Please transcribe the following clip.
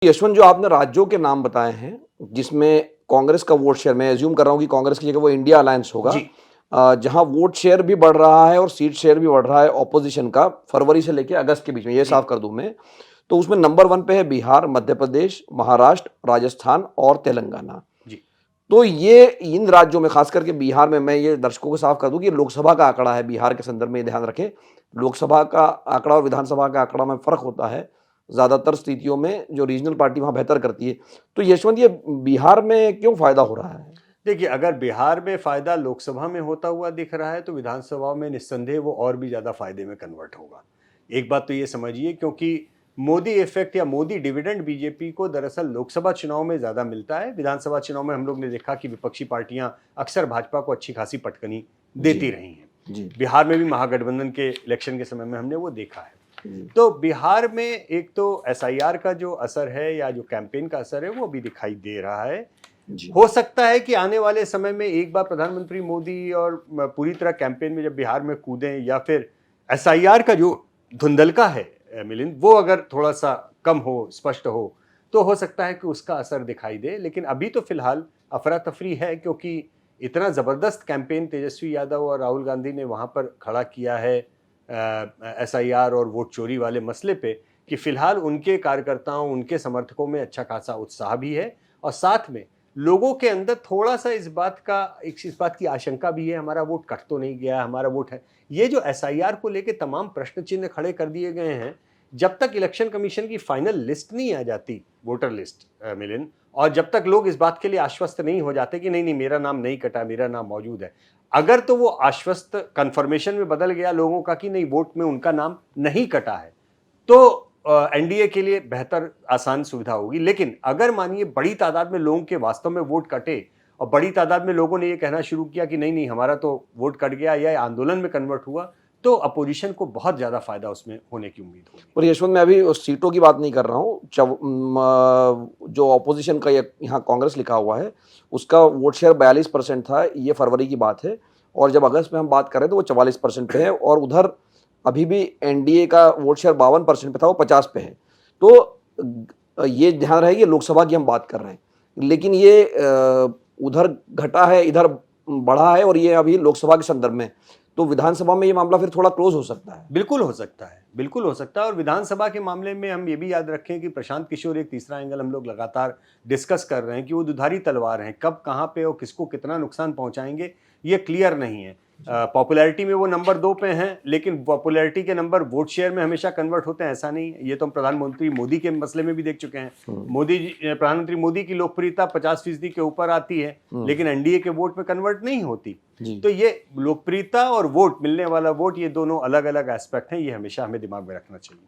यशवंत, जो आपने राज्यों के नाम बताए हैं जिसमें कांग्रेस का वोट शेयर, मैं एज्यूम कर रहा हूं कि कांग्रेस की जगह वो इंडिया अलायंस होगा, जहां वोट शेयर भी बढ़ रहा है और सीट शेयर भी बढ़ रहा है ऑपोजिशन का फरवरी से लेकर अगस्त के बीच में, ये साफ कर दूं मैं, तो उसमें नंबर 1 पे है बिहार, मध्य प्रदेश, महाराष्ट्र, राजस्थान और तेलंगाना। जी। तो ये इन राज्यों में, खास करके बिहार में, मैं ये दर्शकों को साफ कर दूं कि लोकसभा का आंकड़ा है, बिहार के संदर्भ में ध्यान रखें, लोकसभा का आंकड़ा और विधानसभा का आंकड़ा में फर्क होता है ज्यादातर स्थितियों में, जो रीजनल पार्टी वहां बेहतर करती है। तो यशवंत, ये बिहार में क्यों फायदा हो रहा है? देखिए, अगर बिहार में फायदा लोकसभा में होता हुआ दिख रहा है तो विधानसभा में निस्संदेह वो और भी ज्यादा फायदे में कन्वर्ट होगा। एक बात तो ये समझिए, क्योंकि मोदी इफेक्ट या मोदी डिविडेंड बीजेपी को दरअसल लोकसभा चुनाव में ज्यादा मिलता है। विधानसभा चुनाव में हम लोग ने देखा कि विपक्षी पार्टियां अक्सर भाजपा को अच्छी खासी पटकनी देती रही हैं। बिहार में भी महागठबंधन के इलेक्शन के समय में हमने वो देखा है। तो बिहार में एक तो एसआईआर का जो असर है या जो कैंपेन का असर है वो भी दिखाई दे रहा है। हो सकता है कि आने वाले समय में एक बार प्रधानमंत्री मोदी और पूरी तरह कैंपेन में जब बिहार में कूदें, या फिर एसआईआर का जो धुंधलका है मिलिंद, वो अगर थोड़ा सा कम हो, स्पष्ट हो, तो हो सकता है कि उसका असर दिखाई दे। लेकिन अभी तो फिलहाल अफरा तफरी है, क्योंकि इतना जबरदस्त कैंपेन तेजस्वी यादव और राहुल गांधी ने वहां पर खड़ा किया है एसआईआर और वोट चोरी वाले मसले पे, कि फिलहाल उनके कार्यकर्ताओं, उनके समर्थकों में अच्छा खासा उत्साह भी है, और साथ में लोगों के अंदर थोड़ा सा इस बात की आशंका भी है, हमारा वोट कट तो नहीं गया, हमारा वोट है। ये जो एसआईआर को लेके तमाम प्रश्न चिन्ह खड़े कर दिए गए हैं, जब तक इलेक्शन कमीशन की फाइनल लिस्ट नहीं आ जाती, वोटर लिस्ट मिलिंद, और जब तक लोग इस बात के लिए आश्वस्त नहीं हो जाते कि नहीं नहीं मेरा नाम नहीं कटा, मेरा नाम मौजूद है, अगर तो वो आश्वस्त कंफर्मेशन में बदल गया लोगों का कि नहीं वोट में उनका नाम नहीं कटा है, तो एनडीए के लिए बेहतर आसान सुविधा होगी। लेकिन अगर मानिए बड़ी तादाद में लोगों के वास्तव में वोट कटे और बड़ी तादाद में लोगों ने ये कहना शुरू किया कि नहीं नहीं हमारा तो वोट कट गया, या आंदोलन में कन्वर्ट हुआ, तो अपोजिशन को बहुत ज्यादा फायदा उसमें होने की उम्मीद होगी। और यशवंत, मैं अभी उस सीटों की बात नहीं कर रहा हूँ, जो ऑपोजिशन का यहाँ कांग्रेस लिखा हुआ है उसका वोट शेयर 42% था, ये फरवरी की बात है, और जब अगस्त में हम बात करें तो वो 44% पे है, और उधर अभी भी एनडीए का वोट शेयर 52% पे था, वो 50 पे है। तो ये ध्यान रहे कि लोकसभा की हम बात कर रहे हैं, लेकिन ये उधर घटा है, इधर बढ़ा है, और ये अभी लोकसभा के संदर्भ में, तो विधानसभा में ये मामला फिर थोड़ा क्लोज हो सकता है। बिल्कुल हो सकता है, बिल्कुल हो सकता है। और विधानसभा के मामले में हम ये भी याद रखें कि प्रशांत किशोर, एक तीसरा एंगल हम लोग लगातार डिस्कस कर रहे हैं कि वो दुधारी तलवार हैं, कब कहां पे और किसको कितना नुकसान पहुंचाएंगे ये क्लियर नहीं है। पॉपुलैरिटी में वो नंबर 2 पे हैं, लेकिन पॉपुलैरिटी के नंबर वोट शेयर में हमेशा कन्वर्ट होते हैं ऐसा नहीं है। ये तो हम प्रधानमंत्री मोदी के मसले में भी देख चुके हैं। प्रधानमंत्री मोदी की लोकप्रियता 50% के ऊपर आती है, लेकिन एनडीए के वोट में कन्वर्ट नहीं होती। तो ये लोकप्रियता और वोट, मिलने वाला वोट, ये दोनों अलग अलग एस्पेक्ट हैं, ये हमेशा हमें दिमाग में रखना चाहिए।